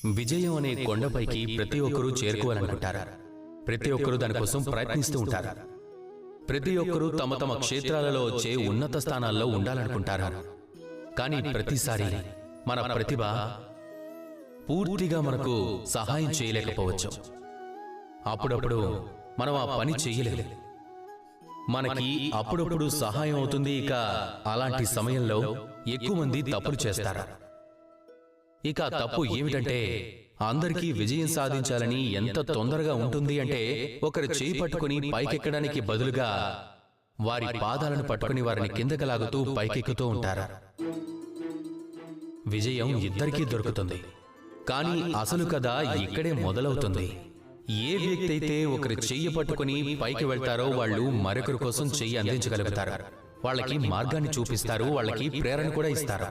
విజయం అనే కొండపైకి ప్రతి ఒక్కరూ చేరుకోవాలనుకుంటారు. ప్రతి ఒక్కరూ దానికోసం ప్రయత్నిస్తూ ఉంటారు. ప్రతి ఒక్కరూ తమ తమ క్షేత్రాలలో వచ్చే ఉన్నత స్థానాల్లో ఉండాలనుకుంటారు. కానీ ప్రతిసారి మన ప్రతిభ పూర్తిగా మనకు సహాయం చేయలేకపోవచ్చు. అప్పుడప్పుడు మనం ఆ పని చెయ్యలేదు. మనకి అప్పుడప్పుడు సహాయం అవుతుంది. ఇక అలాంటి సమయంలో ఎక్కువ మంది తప్పులు చేస్తారు. ఇక తప్పు ఏమిటంటే, అందరికీ విజయం సాధించాలని ఎంత తొందరగా ఉంటుంది అంటే, ఒకరు చేయి పట్టుకుని పైకెక్కడానికి బదులుగా వారి పాదాలను పట్టుకుని వారిని కిందకి లాగుతూ పైకెక్కుతూ ఉంటారు. విజయం ఇద్దరికీ దొరుకుతుంది, కానీ అసలు కథ ఇక్కడే మొదలవుతుంది. ఏ వ్యక్తి అయితే ఒకరి చెయ్యి పట్టుకుని పైకి వెళ్తారో వాళ్ళు మరొకరి కోసం చెయ్యి అందించగలుగుతారు. వాళ్ళకి మార్గాన్ని చూపిస్తారు, వాళ్ళకి ప్రేరణ కూడా ఇస్తారు.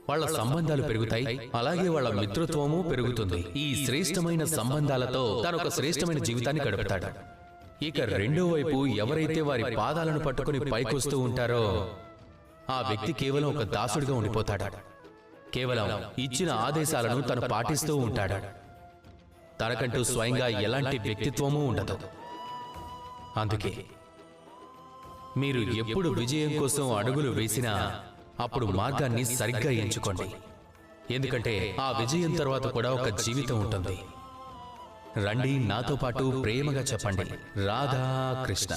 వాళ్ళ సంబంధాలు పెరుగుతాయి, అలాగే వాళ్ళ మిత్రత్వము పెరుగుతుంది. ఈ శ్రేష్టమైన సంబంధాలతో తాను ఒక శ్రేష్టమైన జీవితాన్ని గడుపుతాడు. ఇక రెండో వైపు ఎవరైతే వారి పాదాలను పట్టుకుని పైకొస్తూ ఉంటారో ఆ వ్యక్తి కేవలం ఒక దాసుడిగా ఉండిపోతాడు. కేవలం ఇచ్చిన ఆదేశాలను తను పాటిస్తూ ఉంటాడు. తనకంటూ స్వయంగా ఎలాంటి వ్యక్తిత్వమూ ఉండదు. అందుకే మీరు ఎప్పుడు విజయం కోసం అడుగులు వేసినా అప్పుడు మార్గాన్ని సరిగ్గా ఎంచుకోండి. ఎందుకంటే ఆ విజయం తర్వాత కూడా ఒక జీవితం ఉంటుంది. రండి, నాతో పాటు ప్రేమగా చెప్పండి, రాధా కృష్ణ.